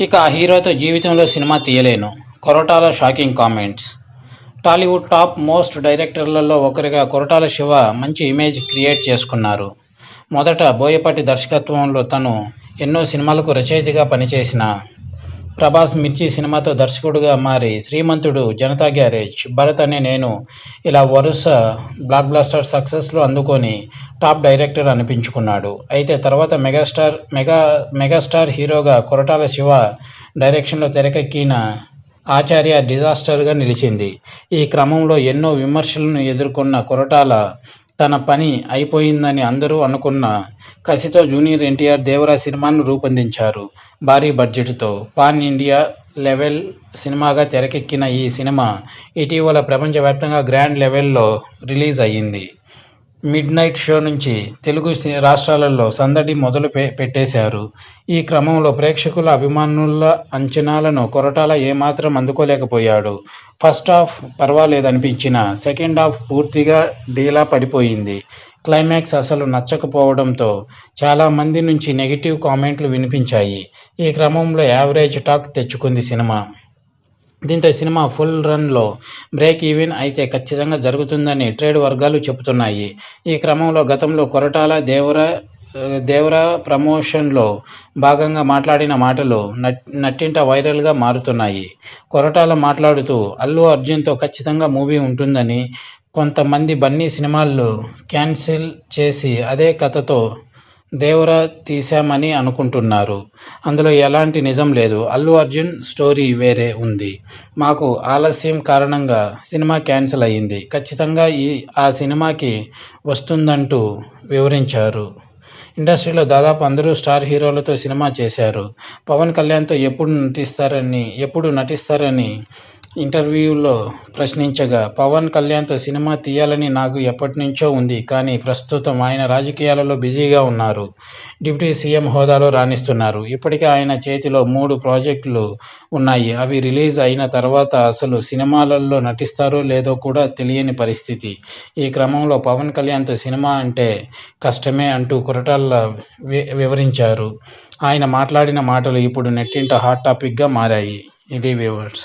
ఇక ఆ హీరోతో జీవితంలో సినిమా తీయలేను. Koratala shocking comments. Tollywood top most డైరెక్టర్లలో ఒకరిగా కొరటాల శివ మంచి ఇమేజ్ క్రియేట్ చేసుకున్నారు. మొదట బోయపాటి దర్శకత్వంలో తను ఎన్నో సినిమాలకు రచయితగా పనిచేసిన ప్రభాస్ మిర్చి సినిమాతో దర్శకుడిగా మారి శ్రీమంతుడు, జనతా గ్యారేజ్, భరత్ అనే నేను ఇలా వరుస బ్లాక్ బ్లాస్టర్ సక్సెస్లు అందుకొని టాప్ డైరెక్టర్ అనిపించుకున్నాడు. అయితే తర్వాత మెగాస్టార్ హీరోగా కొరటాల శివ డైరెక్షన్లో తెరకెక్కిన ఆచార్య డిజాస్టర్గా నిలిచింది. ఈ క్రమంలో ఎన్నో విమర్శలను ఎదుర్కొన్న కొరటాల తన పని అయిపోయిందని అందరూ అనుకున్న కసితో జూనియర్ ఎన్టీఆర్ దేవరా సినిమాను రూపొందించారు. భారీ బడ్జెట్తో పాన్ ఇండియా లెవెల్ సినిమాగా తెరకెక్కిన ఈ సినిమా ఇటీవల ప్రపంచవ్యాప్తంగా గ్రాండ్ లెవెల్లో రిలీజ్ అయ్యింది. మిడ్ నైట్ షో నుంచి తెలుగు రాష్ట్రాలలో సందడి మొదలు పెట్టేశారు. ఈ క్రమంలో ప్రేక్షకుల, అభిమానుల అంచనాలను కొరటాల ఏమాత్రం అందుకోలేకపోయాడు. ఫస్ట్ హాఫ్ పర్వాలేదనిపించినా సెకండ్ హాఫ్ పూర్తిగా డీలా పడిపోయింది. క్లైమాక్స్ అసలు నచ్చకపోవడంతో చాలామంది నుంచి నెగిటివ్ కామెంట్లు వినిపించాయి. ఈ క్రమంలో యావరేజ్ టాక్ తెచ్చుకుంది సినిమా. దీంతో సినిమా ఫుల్ రన్లో బ్రేక్ ఈవెన్ అయితే ఖచ్చితంగా జరుగుతుందని ట్రేడ్ వర్గాలు చెబుతున్నాయి. ఈ క్రమంలో గతంలో కొరటాల దేవరా ప్రమోషన్లో భాగంగా మాట్లాడిన మాటలు నట్టింట వైరల్గా మారుతున్నాయి. కొరటాల మాట్లాడుతూ అల్లు అర్జున్తో ఖచ్చితంగా మూవీ ఉంటుందని, కొంతమంది బన్నీ సినిమాలు క్యాన్సిల్ చేసి అదే కథతో దేవరా తీశామని అనుకుంటున్నారు. అందులో ఎలాంటి నిజం లేదు. అల్లు అర్జున్ స్టోరీ వేరే ఉంది. మాకు ఆలస్యం కారణంగా సినిమా క్యాన్సిల్ అయ్యింది. ఖచ్చితంగా ఆ సినిమాకి వస్తుందంటూ వివరించారు. ఇండస్ట్రీలో దాదాపు అందరూ స్టార్ హీరోలతో సినిమా చేశారు. పవన్ కళ్యాణ్తో ఎప్పుడు నటిస్తారని ఇంటర్వ్యూలో ప్రశ్నించగా, పవన్ కళ్యాణ్తో సినిమా తీయాలని నాకు ఎప్పటినుంచో ఉంది. కానీ ప్రస్తుతం ఆయన రాజకీయాలలో బిజీగా ఉన్నారు. డిప్యూటీ సీఎం హోదాలో రాణిస్తున్నారు. ఇప్పటికే ఆయన చేతిలో 3 ప్రాజెక్టులు ఉన్నాయి. అవి రిలీజ్ అయిన తర్వాత అసలు సినిమాలలో నటిస్తారో లేదో కూడా తెలియని పరిస్థితి. ఈ క్రమంలో పవన్ కళ్యాణ్తో సినిమా అంటే కష్టమే అంటూ కొరటాల వివరించారు. ఆయన మాట్లాడిన మాటలు ఇప్పుడు నెట్టింట హాట్ టాపిక్గా మారాయి. ఇది వ్యూవర్స్.